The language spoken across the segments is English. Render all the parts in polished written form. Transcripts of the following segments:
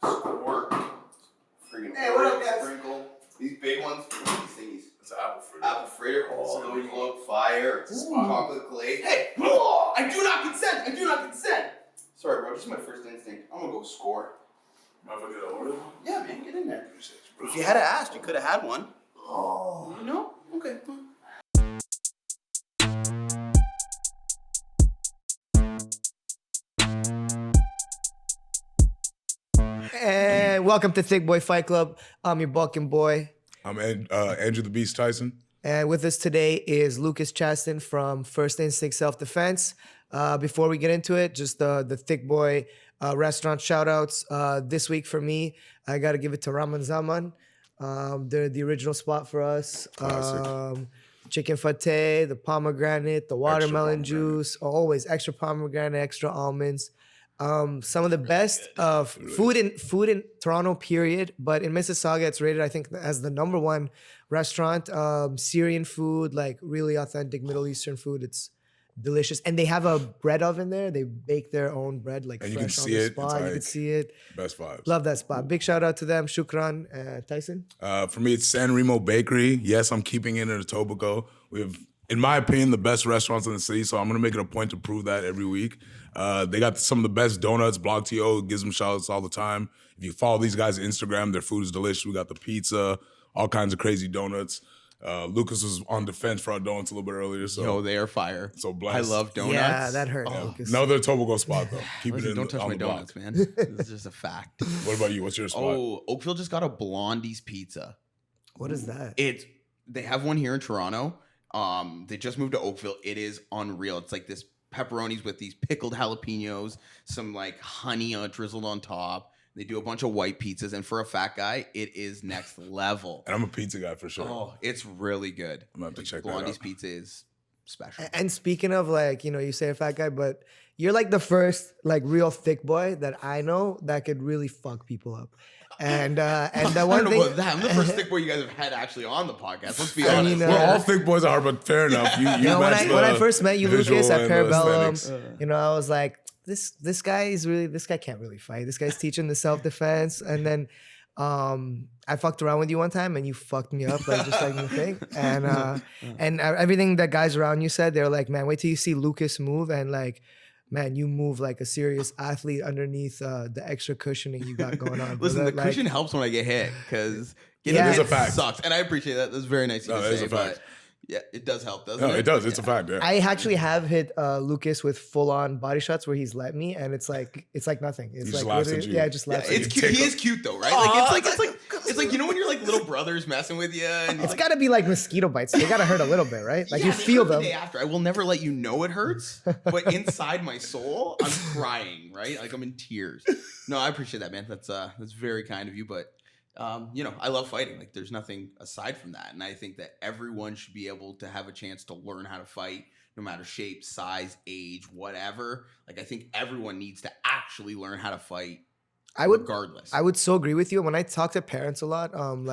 Squirt. Freaking hey, what up, guys? Sprinkle. These big ones. These thingies. It's an apple fritter. Apple fritter. Oh, those look fire. Chocolate glaze. Hey, I do not consent. I do not consent. sorry, bro. This is my first instinct. I'm gonna go score. Motherfucker, get an order? Yeah, man, get in there. Bro. If you had asked, you could have had one. Oh. No? Okay. And welcome to Thicc Boy Fight Club. I'm your bucking boy. I'm Andrew the Beast Tyson. And with us today is Lucas Chaston from First Instinct Self-Defense. Before we get into it, just the Thicc Boy restaurant shout-outs. This week for me, I got to give it to Raman Zaman. They're the original spot for us. Chicken fate, the pomegranate, the watermelon juice, always extra pomegranate, extra almonds. Some of the best food in Toronto, period. But in Mississauga, it's rated, I think, as the #1 restaurant. Syrian food, like really authentic Middle Eastern food. It's delicious, and they have a bread oven there. They bake their own bread, like And fresh you can on see the it. spot. It's You like can see it. Best vibes. Love that spot. Big shout out to them. Shukran, Tyson. For me, it's San Remo Bakery. Yes, I'm keeping it in Etobicoke. We have, in my opinion, the best restaurants in the city, so I'm going to make it a point to prove that every week. They got some of the best donuts. Blog TO gives them shout-outs all the time. If you follow these guys on Instagram, their food is delicious. We got the pizza, all kinds of crazy donuts. Lucas was on defense for our donuts a little bit earlier. So Yo, they are fire. So blessed. I love donuts. Yeah, that hurt. Lucas. Another Etobicoke spot, though. Keep Listen, it in don't touch on my the donuts, block. man. This is just a fact. What about you? What's your spot? Oh, Oakville just got a Blondie's pizza. What is that? They have one here in Toronto. They just moved to Oakville. It is unreal. It's like this pepperonis with these pickled jalapenos, some like honey drizzled on top. They do a bunch of white pizzas, and for a fat guy, it is next level. And I'm a pizza guy for sure. Oh, it's really good. I'm gonna have to check that Blondie's out. pizza is special. And speaking of, like, you say a fat guy, but you're like the first like real thick boy that I know that could really fuck people up. And the I one don't know thing, about that. I'm the first thick boy you guys have had actually on the podcast. Let's be I honest. mean, We're all thick boys are, but fair enough. You when match I first met you, visual Lucas, at and the Parabellum, aesthetics. I was like, this guy can't really fight. This guy's teaching the self-defense. And then I fucked around with you one time and you fucked me up, like just like the thing. And everything that guys around you said, they were like, man, wait till you see Lucas move, and like, man, you move like a serious athlete underneath the extra cushioning you got going on. Listen, brother. the cushion helps when I get hit because Yeah, getting it is hit a fact. sucks, and I appreciate that. That's very nice of you No, to it is say, a fact. but yeah, it does help, doesn't No, it? it does. It's Yeah. a fact. Yeah. I actually have hit Lucas with full-on body shots where he's let me, and it's like nothing. It's just like laughs at literally- you. yeah, it just laughs. Yeah, at it's me. cute. He is cute though, right? Like it's like when you're like little brothers messing with you, and It's like, got to be like mosquito bites. They got to hurt a little bit, right? Like yeah, you they feel hurt the them. day after. I will never let you know it hurts, but inside my soul, I'm crying, right? Like I'm in tears. No, I appreciate that, man. That's very kind of you, but. I love fighting. Like, there's nothing aside from that. And I think that everyone should be able to have a chance to learn how to fight, no matter shape, size, age, whatever. Like, I think everyone needs to actually learn how to fight regardless. I would so agree with you. When I talk to parents a lot, I'm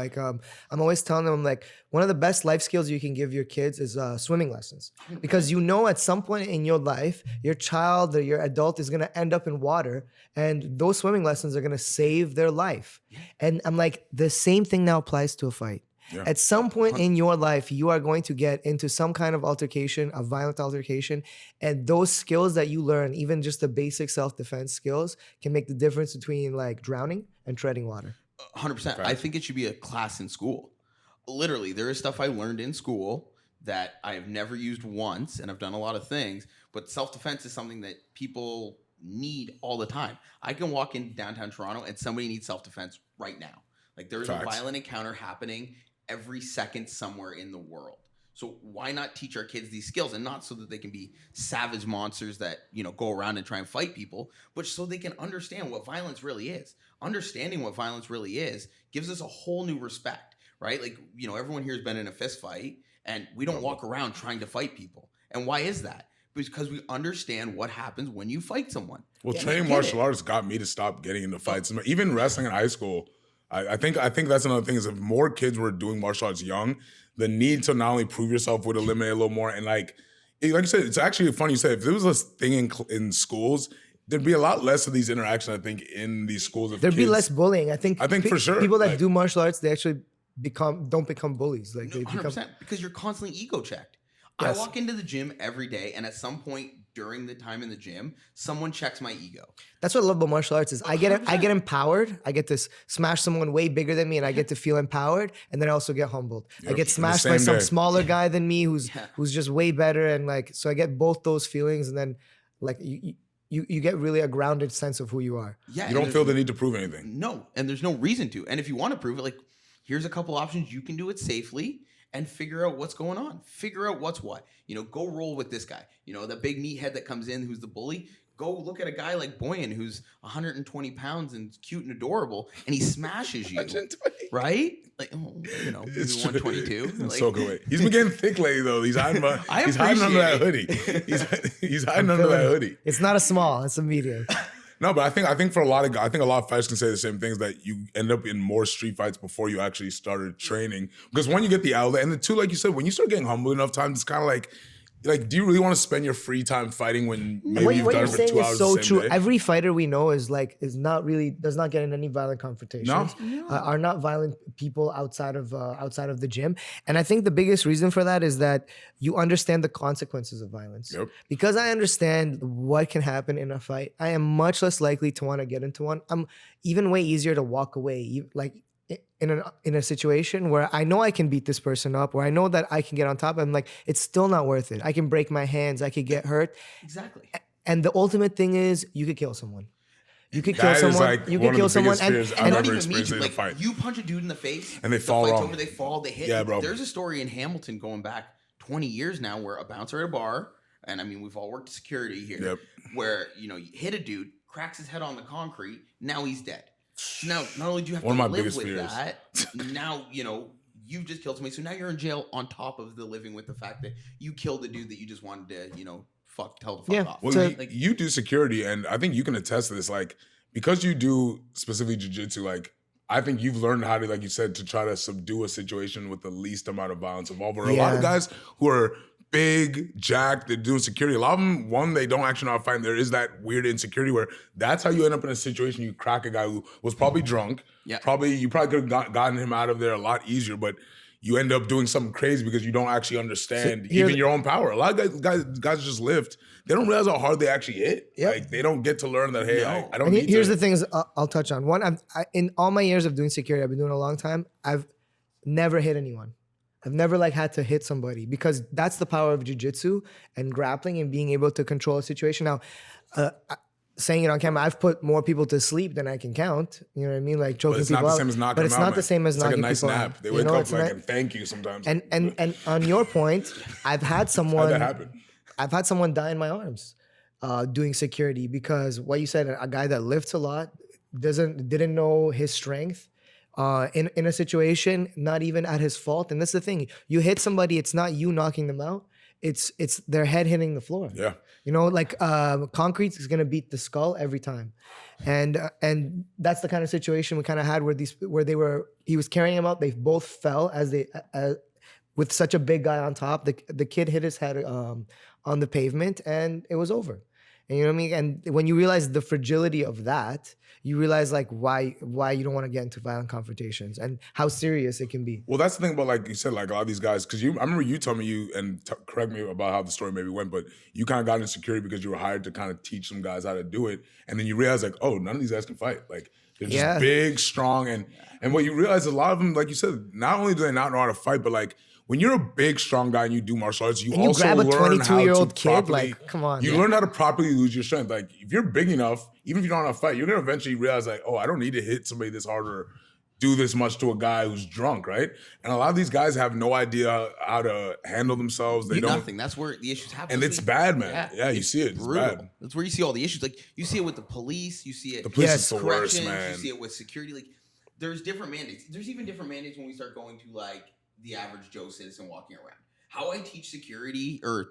always telling them, like, one of the best life skills you can give your kids is swimming lessons. Because at some point in your life, your child or your adult is going to end up in water, and those swimming lessons are going to save their life. And I'm like, the same thing now applies to a fight. Yeah. At some point in your life, you are going to get into some kind of altercation, a violent altercation, and those skills that you learn, even just the basic self-defense skills, can make the difference between like drowning and treading water. 100%. I think it should be a class in school. Literally, there is stuff I learned in school that I have never used once, and I've done a lot of things, but self-defense is something that people need all the time. I can walk in downtown Toronto and somebody needs self-defense right now. Like, there is a violent encounter happening every second somewhere in the world. So why not teach our kids these skills, and not so that they can be savage monsters that, go around and try and fight people, but so they can understand what violence really is. Understanding what violence really is gives us a whole new respect, right? Like, everyone here has been in a fist fight, and we don't walk around trying to fight people. And why is that? Because we understand what happens when you fight someone. Well, training martial arts got me to stop getting into fights. Even wrestling in high school, I think that's another thing is if more kids were doing martial arts young, the need to not only prove yourself would eliminate a little more. And like you said, it's actually funny you said, if there was this thing in schools, there'd be a lot less of these interactions, I think, in these schools. If There'd be kids- less bullying. I think for sure. people that Like- do martial arts, they actually don't become bullies. Like they 100%, become. because you're constantly ego checked. Yes. I walk into the gym every day, and at some point during the time in the gym, someone checks my ego. That's what I love about martial arts is I get 100%. empowered. I get to smash someone way bigger than me, and I get to feel empowered. And then I also get humbled. I Yep. get In the smashed by same some day. smaller guy than me who's Yeah. who's just way better, and like so I get both those feelings, and then like you get really a grounded sense of who you are. Yeah, You and don't there's feel the need to prove anything. no, and there's no reason to. And if you want to prove it, like here's a couple options. You can do it safely and figure out what's going on. Figure out what's what. Go roll with this guy. The big meathead that comes in who's the bully. Go look at a guy like Boyan who's 120 pounds and cute and adorable, and he smashes you, right? Like, maybe It's true. 122. It's Like, so good. He's been getting thick lately, though. He's hiding, he's hiding under that hoodie. He's hiding under that hoodie. It's not a small, it's a medium. No, but I think for a lot of guys, I think a lot of fighters can say the same things, that you end up in more street fights before you actually started training. Because one, you get the outlet, and the two, like you said, when you start getting humble enough times, it's kind of like, do you really want to spend your free time fighting when maybe What you've you're done it for saying 2 hours is so the same true. day? Every fighter we know does not get in any violent confrontations. Are not violent people outside of the gym. And I think the biggest reason for that is that you understand the consequences of violence. Yep. Because I understand what can happen in a fight, I am much less likely to want to get into one. I'm even way easier to walk away. Like in a situation where I know I can beat this person up, where I know that I can get on top, I'm like, it's still not worth it. I can break my hands, I could get hurt. exactly. And the ultimate thing is you could kill someone. You could kill That is someone. like You one could kill of the someone. biggest And, fears I've and ever Not even me, experienced in a like fight. you punch a dude in the face And they the fall fight's wrong. over, they fall, they hit. Yeah, bro. There's a story in Hamilton going back 20 years now where a bouncer at a bar, and I mean we've all worked security here, Yep. where you hit a dude, cracks his head on the concrete, now he's dead. Now, not only do you have One to of my live biggest with fears. that, now you've just killed somebody, so now you're in jail on top of the living with the fact that you killed the dude that you just wanted to tell the fuck Yeah. off. Well, So- you do security, and I think you can attest to this. Like, because you do specifically jiu-jitsu, like, I think you've learned how to, like you said, to try to subdue a situation with the least amount of violence involved. Where a lot of Yeah. guys who are big, jacked, they're doing security. A lot of them, one, they don't actually know how to fight. And there is that weird insecurity where that's how you end up in a situation. You crack a guy who was probably drunk. Yeah. You probably could have gotten him out of there a lot easier, but you end up doing something crazy because you don't actually understand So here's- even your own power. A lot of guys just lift. They don't realize how hard they actually hit. Yep. Like, they don't get to learn that, hey, No. I don't And need here's to. the things I'll touch on. One, in all my years of doing security, I've been doing it a long time. I've never hit anyone. I've never had to hit somebody because that's the power of jiu-jitsu and grappling and being able to control a situation. Now, saying it on camera, I've put more people to sleep than I can count. You know what I mean? Like choking But it's people not the out. same as knocking But it's them out, not the man. same as It's like knocking a nice people nap. out. They You wake know, up it's like not- and thank you sometimes. and on your point, I've had someone. How'd that happen? I've had someone die in my arms doing security because what you said, a guy that lifts a lot didn't know his strength in a situation, not even at his fault. And that's the thing: you hit somebody, it's not you knocking them out; it's their head hitting the floor. Yeah. Concrete is gonna beat the skull every time, and that's the kind of situation we kind of had where he was carrying him out. They both fell with such a big guy on top. The kid hit his head on the pavement, and it was over. And you know what I mean? And when you realize the fragility of that, you realize why you don't want to get into violent confrontations and how serious it can be. Well, that's the thing about, like you said, like a lot of these guys, because I remember you told me correct me about how the story maybe went, but you kind of got into security because you were hired to kind of teach some guys how to do it. And then you realize like, oh, none of these guys can fight. Like, they're just Yeah. big, strong. And what you realize, a lot of them, like you said, not only do they not know how to fight, but like, when you're a big, strong guy and you do martial arts, you And you also grab a learn how 22-year-old to kid, properly, like, come on, You yeah. learn how to properly lose your strength. Like, if you're big enough, even if you don't know how to fight, you're going to eventually realize like, oh, I don't need to hit somebody this hard or do this much to a guy who's drunk, right? And a lot of these guys have no idea how to handle themselves. They don't. Nothing. That's where the issues happen. And it's bad, man. Yeah, you see it. It's brutal. bad. That's where you see all the issues. Like you see it with the police. You see it. The police Yes. is the worst, corrections, man. You see it with security. Like there's different mandates. There's even different mandates when we start going to like the average Joe citizen walking around. How I teach security or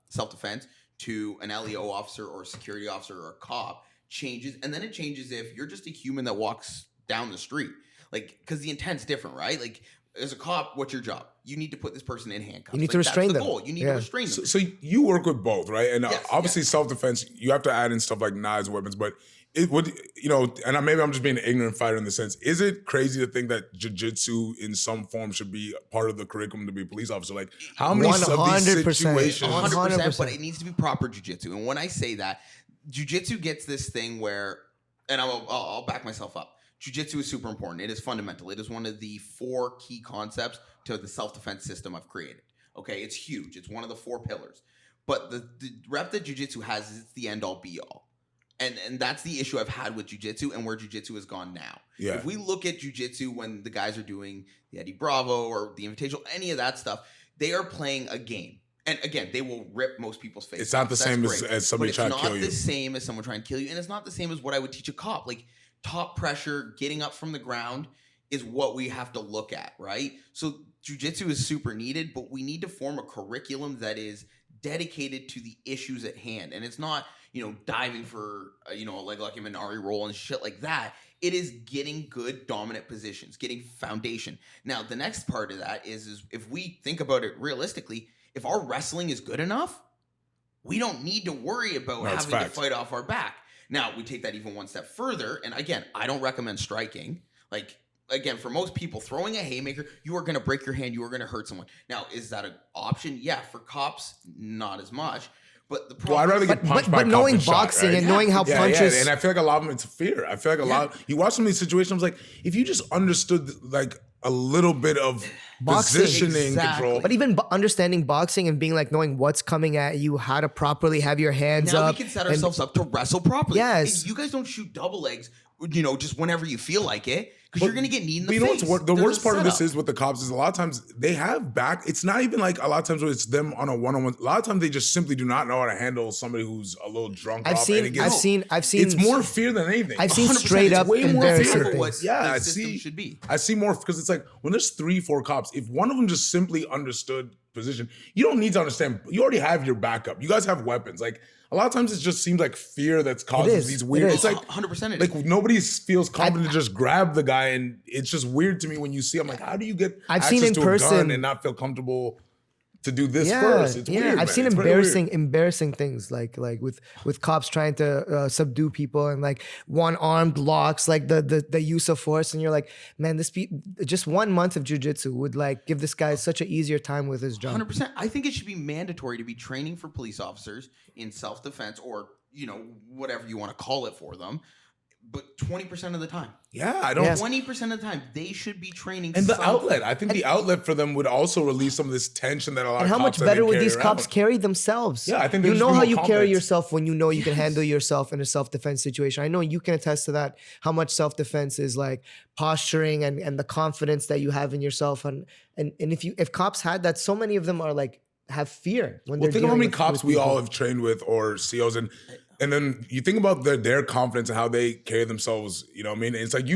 self-defense to an LEO officer or a security officer or a cop changes, and then it changes if you're just a human that walks down the street. Like, because the intent's different, right? Like as a cop, what's your job? You need to put this person in handcuffs. You need to restrain that's them. the goal. You need to restrain them. So you work with both, right? And Yes, obviously yes. self-defense, you have to add in stuff like knives, weapons, but it would, and maybe I'm just being an ignorant fighter in the sense, is it crazy to think that jiu-jitsu in some form should be part of the curriculum to be a police officer? Like how many of these 100%. situations? 100%, but it needs to be proper jiu-jitsu. And when I say that, jiu-jitsu gets this thing where, and I'll back myself up. Jiu-jitsu is super important. It is fundamental. It is one of the 4 key concepts to the self-defense system I've created. Okay, it's huge. It's one of the 4 pillars. But the rep that jiu-jitsu has is it's the end-all be-all. And that's the issue I've had with jiu-jitsu and where jiu-jitsu has gone now. Yeah. If we look at jiu-jitsu when the guys are doing the Eddie Bravo or the Invitational, any of that stuff, they are playing a game. And again, they will rip most people's faces. It's not the same as somebody trying to kill you. It's not the same as someone trying to kill you. And it's not the same as what I would teach a cop. Like top pressure, getting up from the ground is what we have to look at, right? So jiu-jitsu is super needed, but we need to form a curriculum that is dedicated to the issues at hand. And it's not, diving for, like a Minari roll and shit like that. It is getting good dominant positions, getting foundation. Now, the next part of that is if we think about it realistically, if our wrestling is good enough, we don't need to worry about having to fight off our back. Now, we take that even one step further. And again, I don't recommend striking. Like, again, for most people, throwing a haymaker, you are going to break your hand. You are going to hurt someone. Now, is that an option? Yeah. For cops, not as much. But the problem I'd rather get punched by a cop knowing than boxing shot, right? and knowing how punches. And I feel like a lot of them, it's fear. I feel like a lot. You watch some of these situations, like if you just understood like a little bit of Boxing. positioning control. But even understanding boxing and being like knowing what's coming at you, how to properly have your hands now up. we can set ourselves up to wrestle properly. Yes. You guys don't shoot double legs, just whenever you feel like it, because you're going to get kneed in the face. The worst part of this is with the cops is a lot of times they have back. It's not even like a lot of times where it's them on a one-on-one. A lot of times they just simply do not know how to handle somebody who's a little drunk. I've seen. It's more fear than anything. I've seen straight up embarrassing things. Yeah, I see more because it's like when there's 3-4 cops, if one of them just simply understood position, you don't need to understand. You already have your backup. You guys have weapons. Like a lot of times it just seems like fear that's causing these weird. It's like 100%. Like nobody feels confident to just grab the guy, and it's just weird to me when you see. I'm like, how do you get access to a gun and not feel comfortable to do this first? It's weird. I've seen embarrassing things like with cops trying to subdue people and like one-armed locks, like the use of force, and you're like, man, just 1 month of jiu-jitsu would like give this guy such an easier time with his job. 100%. I think it should be mandatory to be training for police officers in self-defense or whatever you want to call it for them. But 20% of the time. Yeah, I don't. 20% of the time, they should be training. And the outlet. I think the outlet for them would also release some of this tension that a lot of cops. And how much better would these cops carry themselves? Yeah, I think you know how you carry yourself when you know you can handle yourself in a self-defense situation. I know you can attest to that. How much self-defense is like posturing and the confidence that you have in yourself. And if cops had that, so many of them are like have fear when they're. Think of how many cops we all have trained with or COs and then you think about their confidence and how they carry themselves, you know what I mean? And it's like,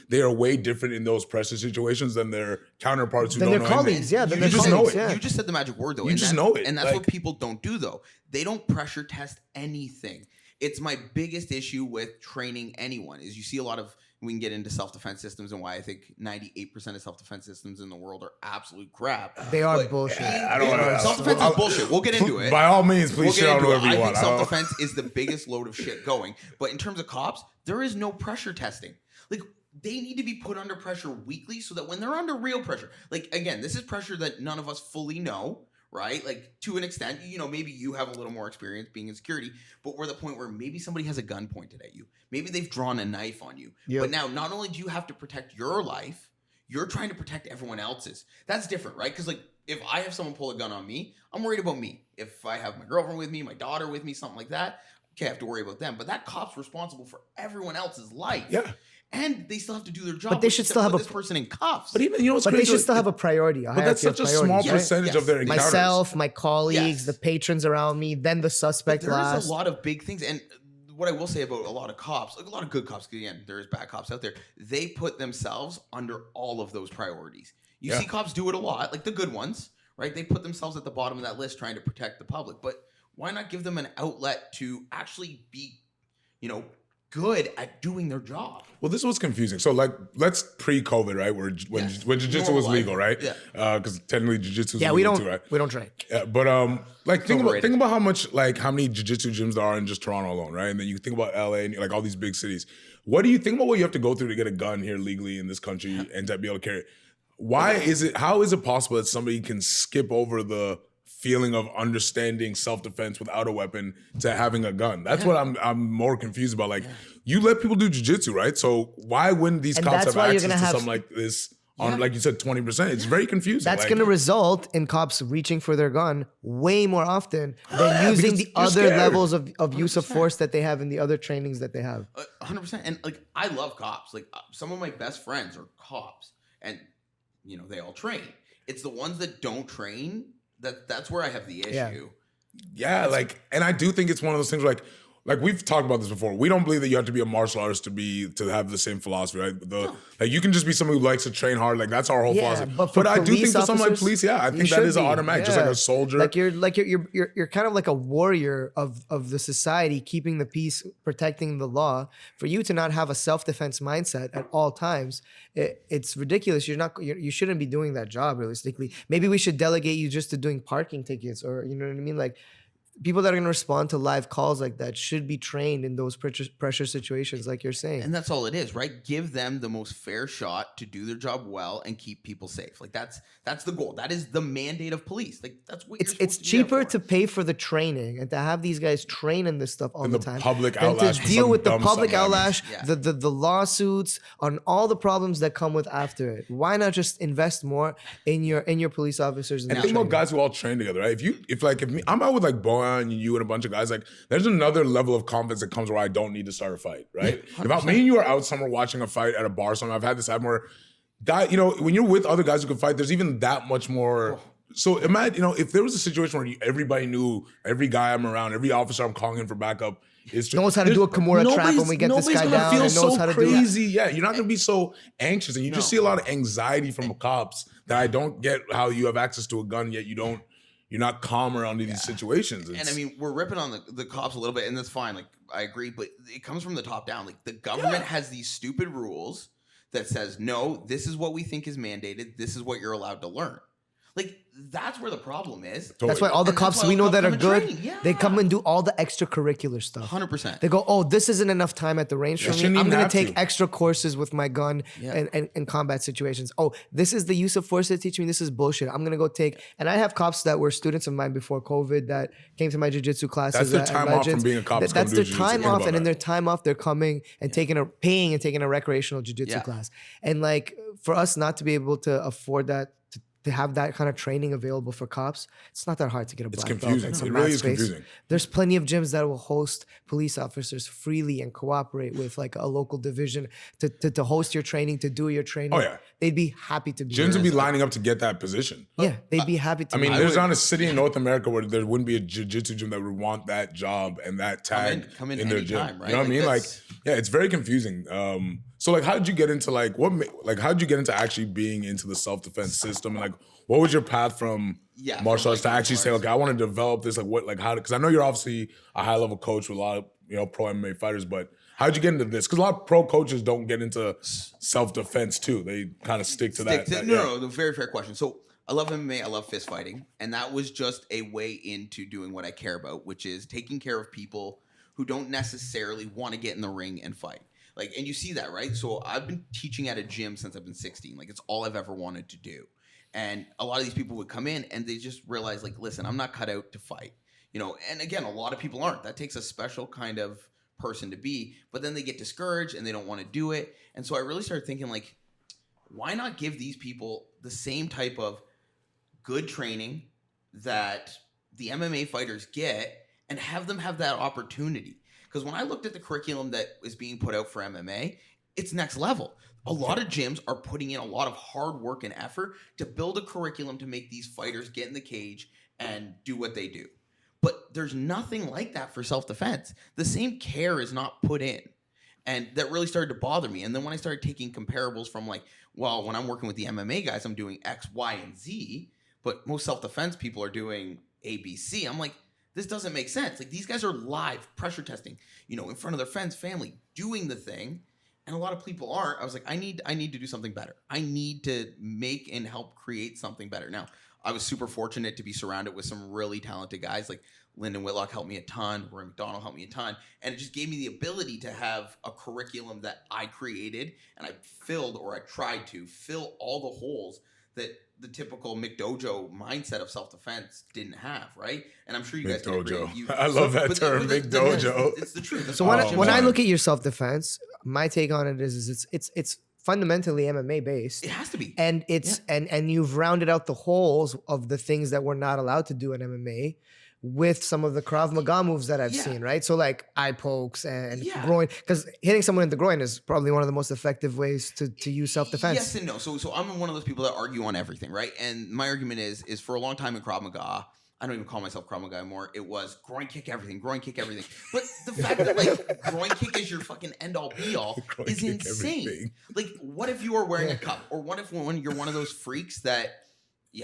they are way different in those pressure situations than their counterparts who don't know colleagues, anything. You just know it. You just said the magic word, though. You just know it. And that's what people don't do, though. They don't pressure test anything. It's my biggest issue with training anyone is you see a lot of, we can get into self-defense systems and why I think 98% of self-defense systems in the world are absolute crap. They are bullshit. I don't want to. Self-defense is bullshit. We'll get into it. By all means, please shit on whoever you want. I think self-defense is the biggest load of shit going. But in terms of cops, there is no pressure testing. Like, they need to be put under pressure weekly so that when they're under real pressure, like, again, this is pressure that none of us fully know. Right? Like to an extent, maybe you have a little more experience being in security, but we're at the point where maybe somebody has a gun pointed at you. Maybe they've drawn a knife on you. Yep. But now not only do you have to protect your life, you're trying to protect everyone else's. That's different, right? Because like if I have someone pull a gun on me, I'm worried about me. If I have my girlfriend with me, my daughter with me, something like that, okay, I have to worry about them. But that cop's responsible for everyone else's life. Yeah. And they still have to do their job. But they should still have this person in cuffs. But even they should still have a priority. But that's such a small percentage of their encounters. Myself, my colleagues, the patrons around me, then the suspect last. There's a lot of big things, and what I will say about a lot of cops, like a lot of good cops, again, there's bad cops out there. They put themselves under all of those priorities. You see cops do it a lot, like the good ones, right? They put themselves at the bottom of that list trying to protect the public. But why not give them an outlet to actually be, good at doing their job. Well, this was confusing. So, like, let's pre-COVID, right? When jiu-jitsu was legal, right? Yeah. Because technically jiu-jitsu is Yeah, legal too, right? we don't train. Yeah, but like think overrated. about how many jiu-jitsu gyms there are in just Toronto alone, right? And then you think about LA and like all these big cities. What do you think about what you have to go through to get a gun here legally in this country and to be able to carry it? How is it possible that somebody can skip over the feeling of understanding self-defense without a weapon to having a gun? That's what I'm more confused about. Like, you let people do jiu-jitsu, right? So why wouldn't these And cops that's have why you're access gonna to have- something like this on, like you said, 20%? It's very confusing. That's Like, going to result in cops reaching for their gun way more often than using because the you're other scared. levels of use of force that they have in the other trainings that they have. 100%. And like, I love cops. Like, some of my best friends are cops, and they all train. It's the ones that don't train that's where I have the issue. Yeah, like, and I do think it's one of those things where, like we've talked about this before. We don't believe that you have to be a martial artist to have the same philosophy, right? Like, you can just be someone who likes to train hard. Like, that's our whole philosophy. But I do think police for someone like officers, police, I you think that should is an be. automatic, just like a soldier. Like you're kind of like a warrior of the society, keeping the peace, protecting the law. For you to not have a self-defense mindset at all times, it's ridiculous. You shouldn't be doing that job realistically. Maybe we should delegate you just to doing parking tickets, or you know what I mean, like. People that are going to respond to live calls like that should be trained in those pressure situations, like you're saying. And that's all it is, right? Give them the most fair shot to do their job well and keep people safe. Like, that's the goal. That is the mandate of police. Like, that's what it's cheaper to pay for the training and to have these guys train in this stuff all the time public than outlash to for deal some with the dumb public stuff. outlash, Yeah. the lawsuits, on all the problems that come with after it. Why not just invest more in your police officers? And think about guys who all train together, right? If me, I'm out with like Boyan and you and a bunch of guys, like, there's another level of confidence that comes where I don't need to start a fight, right? If me and you are out somewhere watching a fight at a bar, something, I've had this happen where, when you're with other guys who can fight, there's even that much more. So imagine, if there was a situation where everybody knew every guy I'm around, every officer I'm calling in for backup knows how to do a Kimura trap when we get this guy down, and knows how to do it. crazy. Yeah, you're not gonna be so anxious, and you just see a lot of anxiety from cops that I don't get how you have access to a gun yet you're not calmer under these situations. And I mean, we're ripping on the cops a little bit, and that's fine. Like, I agree, but it comes from the top down. Like, the government has these stupid rules that says, no, this is what we think is mandated. This is what you're allowed to learn. Like, that's where the problem is. Totally. That's why all the And that's cops why we all know the that are cops come good, and train. they come and do all the extracurricular stuff. 100%. They go, oh, this isn't enough time at the range for me. shouldn't I'm even going have to take to. extra courses with my gun and combat situations. Oh, this is the use of force they teach me. This is bullshit. I'm going to go take. And I have cops that were students of mine before COVID that came to my jiu-jitsu classes. That's their time off from being a cop. That's their time off. And in their time off, they're coming and taking a recreational jiu-jitsu class. And like, for us not to be able to afford that, to have that kind of training available for cops, it's not that hard to get a black belt. confusing. It's a It math really is space. confusing. There's plenty of gyms that will host police officers freely and cooperate with like a local division to host your training, to do your training. Oh, yeah. They'd be happy to be gyms there. would be lining up to get that position. Yeah, they'd be happy to I mean, be there's there. not a city in North America where there wouldn't be a jiu-jitsu gym that would want that job and that tag come in their gym. anytime, right? You know what I mean? Like, that's- yeah, it's very confusing. So like, how did you get into how did you get into actually being into the self-defense system? And like, what was your path from martial arts to actually say, okay, I want to develop this? Like how? Because I know you're obviously a high-level coach with a lot of pro MMA fighters, but how did you get into this? Because a lot of pro coaches don't get into self-defense too. They kind of stick to that. No, the very fair question. So I love MMA, I love fist fighting, and that was just a way into doing what I care about, which is taking care of people who don't necessarily want to get in the ring and fight. Like, and you see that, right? So I've been teaching at a gym since I've been 16. Like, it's all I've ever wanted to do. And a lot of these people would come in and they just realize, like, listen, I'm not cut out to fight. And again, a lot of people aren't. That takes a special kind of person to be. But then they get discouraged and they don't want to do it. And so I really started thinking, like, why not give these people the same type of good training that the MMA fighters get and have them have that opportunity? Because when I looked at the curriculum that is being put out for MMA, it's next level. A lot of gyms are putting in a lot of hard work and effort to build a curriculum to make these fighters get in the cage and do what they do. But there's nothing like that for self-defense. The same care is not put in. And that really started to bother me. And then when I started taking comparables from like, well, when I'm working with the MMA guys, I'm doing X, Y, and Z, but most self-defense people are doing A, B, C. I'm like, This doesn't make sense. Like, these guys are live pressure testing, you know, in front of their friends, family, doing the thing. And a lot of people aren't. I was like, I need to do something better. I need to make and help create something better. Now, I was super fortunate to be surrounded with some really talented guys. Like Lyndon Whitlock helped me a ton. Roy McDonald helped me a ton. And it just gave me the ability to have a curriculum that I created, and I tried to fill all the holes that the typical McDojo mindset of self-defense didn't have, right? And I'm sure you guys can agree. I love that term, McDojo. It's the truth. So when I look at your self-defense, my take on it is it's fundamentally MMA based. It has to be. And it's and you've rounded out the holes of the things that we're not allowed to do in MMA with some of the Krav Maga moves that I've seen, right? So like eye pokes and groin, because hitting someone in the groin is probably one of the most effective ways to use self-defense. Yes and no. So I'm one of those people that argue on everything, right? And my argument is for a long time in Krav Maga, I don't even call myself Krav Maga anymore. It was groin kick everything. But the fact that like groin kick is your fucking end all be all is insane. Everything. Like, what if you are wearing a cup, or what if when you're one of those freaks that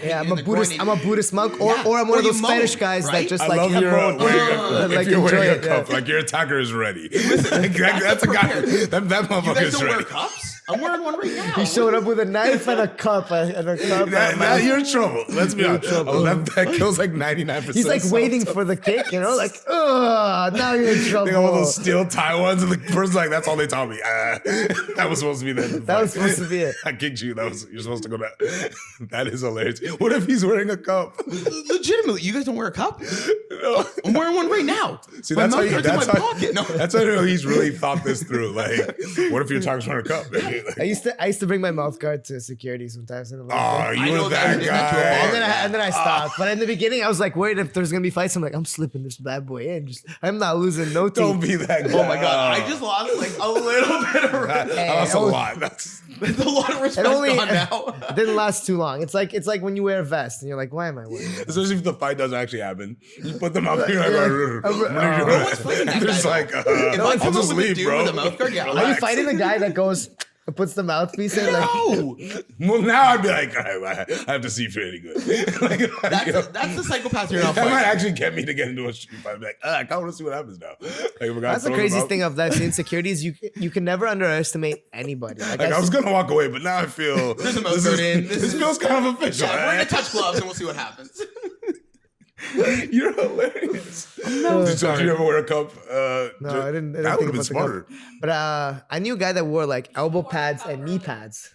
I'm a Buddhist monk, or I'm one of those fetish guys that just like if you're wearing a cup, like your attacker is ready. Listen, that's a guy. That motherfucker is ready. You guys don't wear cups? I'm wearing one right now. He showed up with a knife and a cup. Now you're in trouble. Let's be honest. That kills like 99%. He's like waiting for the kick, you know? Like, now you're in trouble. They got one of those steel tie ones, and the person's like, that's all they taught me. That was supposed to be the That was supposed to be it. I kicked you. You're supposed to go down. That is hilarious. What if he's wearing a cup? Legitimately, you guys don't wear a cup? No. I'm wearing one right now. See, that's how I know he's really thought this through. Like, what if your attackers wearing a cup? I used to bring my mouth guard to security sometimes. You were that guy. And then I stopped. But in the beginning, I was like worried if there's gonna be fights. I'm like, I'm slipping this bad boy in. I'm not losing no teeth. Don't be that guy. Oh my god, I just lost like a little bit of respect. That's a lot. That's a lot of respect gone now. It didn't last too long. It's like when you wear a vest and you're like, why am I wearing it? Especially if the fight doesn't actually happen. You put them out here. There's like, I'll just leave, bro. Are you fighting the guy that goes... puts the mouthpiece in? No. Well, now I'd be like, all right, I have to see if you're any good. That's the psychopath you're not That fighting. might actually get me to get into a street fight. I'd be like, I kind of want to see what happens now. That's the craziest thing of that insecurity is you can never underestimate anybody. Like I was going to walk away, but now I feel this feels kind of official. Yeah, we're going to touch gloves and we'll see what happens. You're hilarious. Did you ever wear a cup? No, I didn't. That would have been smarter. But I knew a guy that wore like elbow pads and knee pads.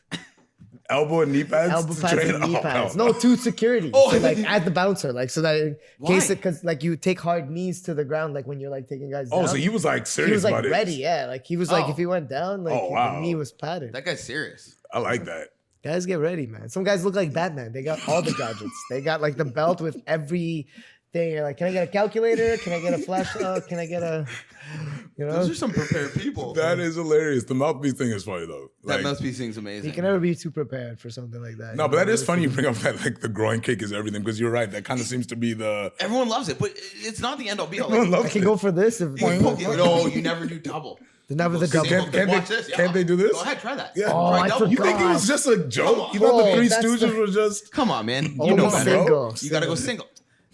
Elbow and knee pads? Elbow pads and knee pads. No, to security. So like at the bouncer, like so that in case because like you take hard knees to the ground, like when you're like taking guys down. Oh, so he was like serious. He was like about ready, it. yeah. Like he was like if he went down, like the knee was padded. That guy's serious. I like that. Guys, get ready, man. Some guys look like Batman. They got all the gadgets. They got like the belt with every thing. You're like, can I get a calculator? Can I get a flashlight? Can I get a, you know? Those are some prepared people. That is hilarious. The mouthpiece thing is funny though. That mouthpiece thing's amazing. You can never be too prepared for something like that. No, but that is funny you bring up that like the groin kick is everything because you're right. That kind of seems to be the... Everyone loves it, but it's not the end all be all. I can go for this. If no, you never do double. Never the double. Can't they do this? Go ahead, try that. Yeah. Oh, I forgot. You think it was just a joke? You thought the Three Stooges were just... Come on, man. You know better. You got to go single.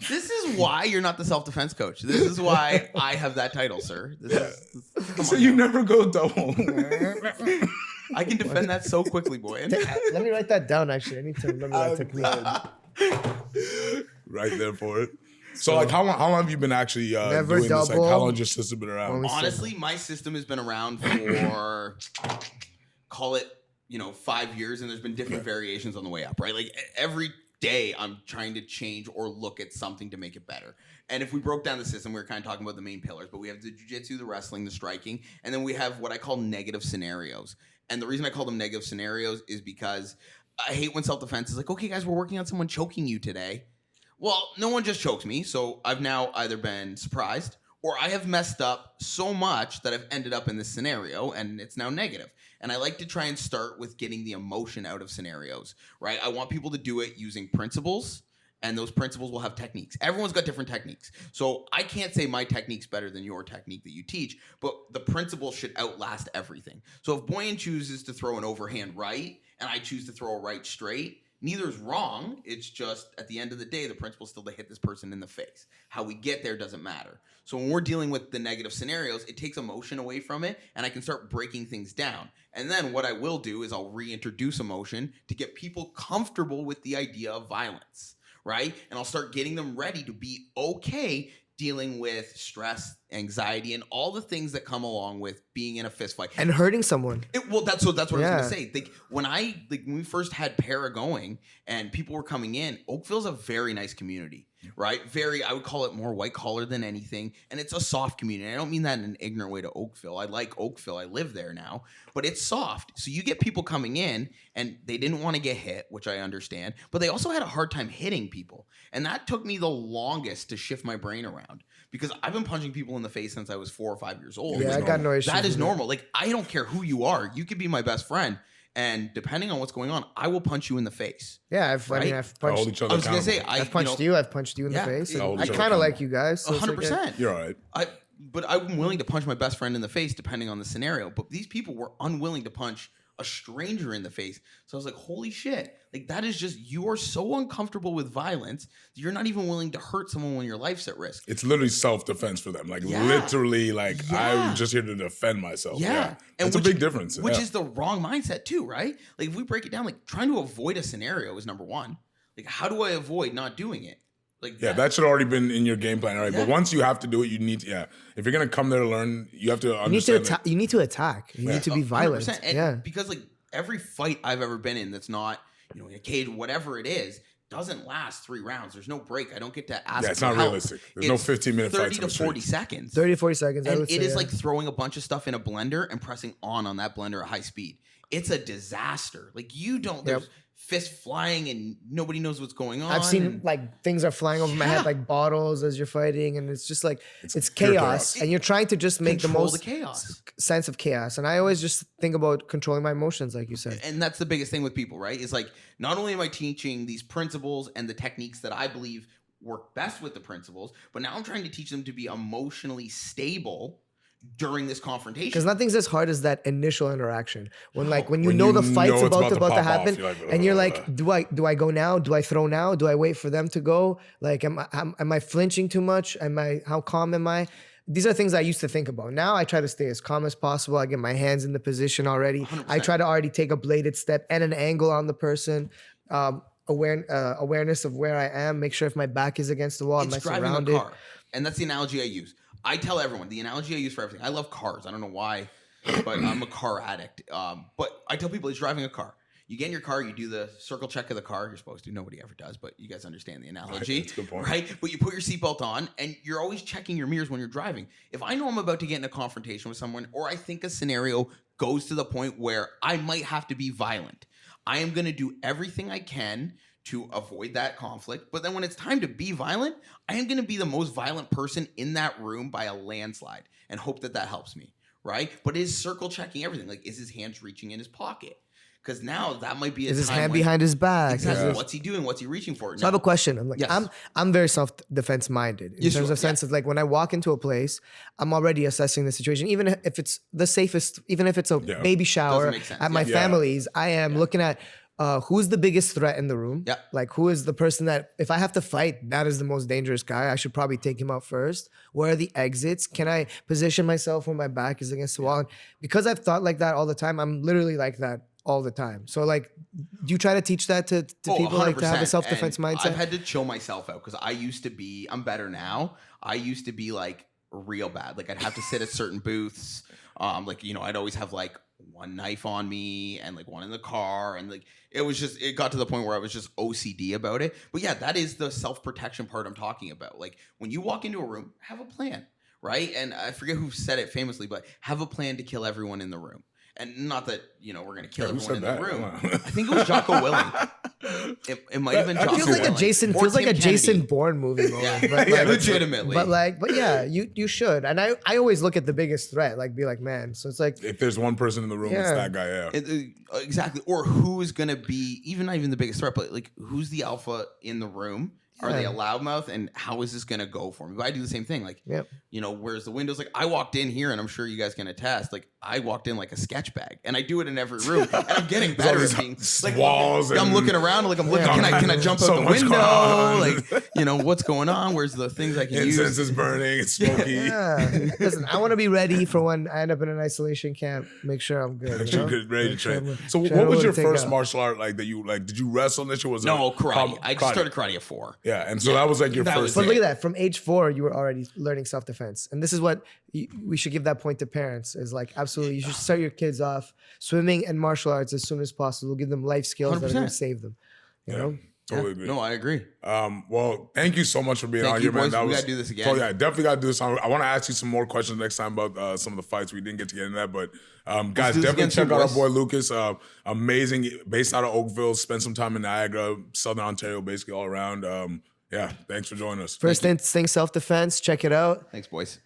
This is why you're not the self-defense coach. This is why I have that title, sir. So you never go double. I can defend that so quickly, boy. Let me write that down, actually. I need to remember that technique. Right there for it. So like how long have you been actually doing this? Like how long has your system been around? Honestly, my system has been around for call it 5 years, and there's been different variations on the way up, right? Like every day I'm trying to change or look at something to make it better. And if we broke down the system, we were kind of talking about the main pillars, but we have the jiu-jitsu, the wrestling, the striking, and then we have what I call negative scenarios. And the reason I call them negative scenarios is because I hate when self-defense is like, okay, guys, we're working on someone choking you today. Well, no one just choked me, so I've now either been surprised or I have messed up so much that I've ended up in this scenario and it's now negative. And I like to try and start with getting the emotion out of scenarios, right? I want people to do it using principles, and those principles will have techniques. Everyone's got different techniques. So I can't say my technique's better than your technique that you teach, but the principle should outlast everything. So if Boyan chooses to throw an overhand right and I choose to throw a right straight, Neither is wrong. It's just at the end of the day, the principle is still to hit this person in the face. How we get there doesn't matter. So when we're dealing with the negative scenarios, it takes emotion away from it, and I can start breaking things down. And then what I will do is I'll reintroduce emotion to get people comfortable with the idea of violence, right? And I'll start getting them ready to be okay dealing with stress, anxiety, and all the things that come along with being in a fist fight and hurting someone. That's what I was gonna say. Like when we first had Para going and people were coming in, Oakville's a very nice community, right? I would call it more white collar than anything, and it's a soft community. I don't mean that in an ignorant way to Oakville. I like Oakville. I live there now, but it's soft. So you get people coming in and they didn't want to get hit, which I understand, but they also had a hard time hitting people, and that took me the longest to shift my brain around because I've been punching people in the face since I was 4 or 5 years old. Yeah, I got no issues. That is normal. Like, I don't care who you are. You could be my best friend. And depending on what's going on, I will punch you in the face. Yeah, I've punched. I was gonna say I've punched you. I've punched you in the face. I kind of like you guys. So 100%. You're all right. But I'm willing to punch my best friend in the face depending on the scenario. But these people were unwilling to punch a stranger in the face. So I was like, holy shit. Like, that is just, you are so uncomfortable with violence that you're not even willing to hurt someone when your life's at risk. It's literally self-defense for them. Like, literally, like, I'm just here to defend myself. Yeah. And it's a big difference. Which is the wrong mindset too, right? Like, if we break it down, like, trying to avoid a scenario is number one. Like, how do I avoid not doing it? Like, that should already been in your game plan, all right? But once you have to do it, you need to, if you're going to come there to learn, you have to understand. You need to attack. You need to be violent. And because, like, every fight I've ever been in that's not, in a cage, whatever it is, doesn't last 3 rounds. There's no break. I don't get to ask. Yeah, it's not realistic. There's no 15-minute fights. 30 to 40 seconds. 30 to 40 seconds. And it is like throwing a bunch of stuff in a blender and pressing on that blender at high speed. It's a disaster. Like, you don't. There's fists flying and nobody knows what's going on. I've seen like things are flying over my head, like bottles as you're fighting, and it's just like it's chaos. And you're trying to just make the most chaos. Sense of chaos. And I always just think about controlling my emotions, like you said. And that's the biggest thing with people, right? Is like, not only am I teaching these principles and the techniques that I believe work best with the principles, but now I'm trying to teach them to be emotionally stable during this confrontation. Because nothing's as hard as that initial interaction. When you know the fight's about to happen, and you're like, do I go now? Do I throw now? Do I wait for them to go? Like, am I flinching too much? How calm am I? These are things I used to think about. Now I try to stay as calm as possible. I get my hands in the position already. 100%. I try to already take a bladed step and an angle on the person. Awareness of where I am. Make sure if my back is against the wall, am I surrounded? Driving a car, and that's the analogy I use. I tell everyone the analogy I use for everything. I love cars. I don't know why, but I'm a car addict. But I tell people it's driving a car. You get in your car, you do the circle check of the car. You're supposed to. Nobody ever does, but you guys understand the analogy, That's a good point. right? But you put your seatbelt on, and you're always checking your mirrors when you're driving. If I know I'm about to get in a confrontation with someone, or I think a scenario goes to the point where I might have to be violent, I am going to do everything I can to avoid that conflict. But then when it's time to be violent, I am going to be the most violent person in that room by a landslide and hope that helps me, right? But is circle checking everything? Like, is his hands reaching in his pocket? Because now that might be a Is his time hand when- behind his back? Exactly. Yeah. What's he doing? What's he reaching for? So I have a question. I'm like, Yes. I'm very self-defense minded in Yes, terms you are. of sense of like when I walk into a place, I'm already assessing the situation, even if it's the safest, even if it's a baby shower make sense. at my Yeah. family's, I am looking at who's the biggest threat in the room. Yeah. Like, who is the person that if I have to fight, that is the most dangerous guy. I should probably take him out first. Where are the exits? Can I position myself when my back is against the wall? And because I've thought like that all the time, I'm literally like that all the time. So like, do you try to teach that to people, like to have a 100%. self-defense And mindset? I've had to chill myself out because I used to be, I'm better now. I used to be like real bad. Like, I'd have to sit at certain booths. I'd always have like one knife on me and like one in the car. And like, it got to the point where I was just OCD about it. But yeah, that is the self-protection part I'm talking about. Like, when you walk into a room, have a plan, right? And I forget who said it famously, but have a plan to kill everyone in the room. And not that, we're going to kill everyone in the room. I think it was Jocko Willing. It might have been Jocko Feels like Willing. a Jason. Or Feels like Tim a Jason Kennedy. Bourne movie. Moment, Yeah, but yeah, like, legitimately. But yeah, you should. And I always look at the biggest threat. Like, be like, man. So it's like, If there's one person in the room, it's Yeah. that guy. Yeah. Exactly. Or who is going to be, not even the biggest threat, but like, who's the alpha in the room? Are they a loudmouth? And how is this going to go for me? But I do the same thing. Like, where's the windows? Like, I walked in here, and I'm sure you guys can attest. Like, I walked in like a sketch bag, and I do it in every room. And I'm getting better at being like walls. I'm looking around. Like, I'm looking. Can I jump out the window? Like, what's going on? Where's the things I can use? Incense is burning. It's smoky. Listen, I want to be ready for when I end up in an isolation camp. Make sure I'm good. Ready to train. So, what was your first martial art like that you like? Did you wrestle this year? Was karate. I just started karate at 4. Yeah, and so that was like your first. But look at that. From age 4, you were already learning self-defense, and this is what we should give that point to parents. Is like absolutely, you should start your kids off swimming and martial arts as soon as possible. Give them life skills 100%. That are going to save them. You know. Totally agree. No, I agree. Well, thank you so much for being on here, man. We gotta do this again. So yeah, definitely gotta do this. I want to ask you some more questions next time about some of the fights. We didn't get to get into that, but guys, definitely check out our boy Lucas. Amazing, based out of Oakville. Spent some time in Niagara, Southern Ontario, basically all around. Yeah, thanks for joining us. First Instinct Self-Defense. Check it out. Thanks, boys.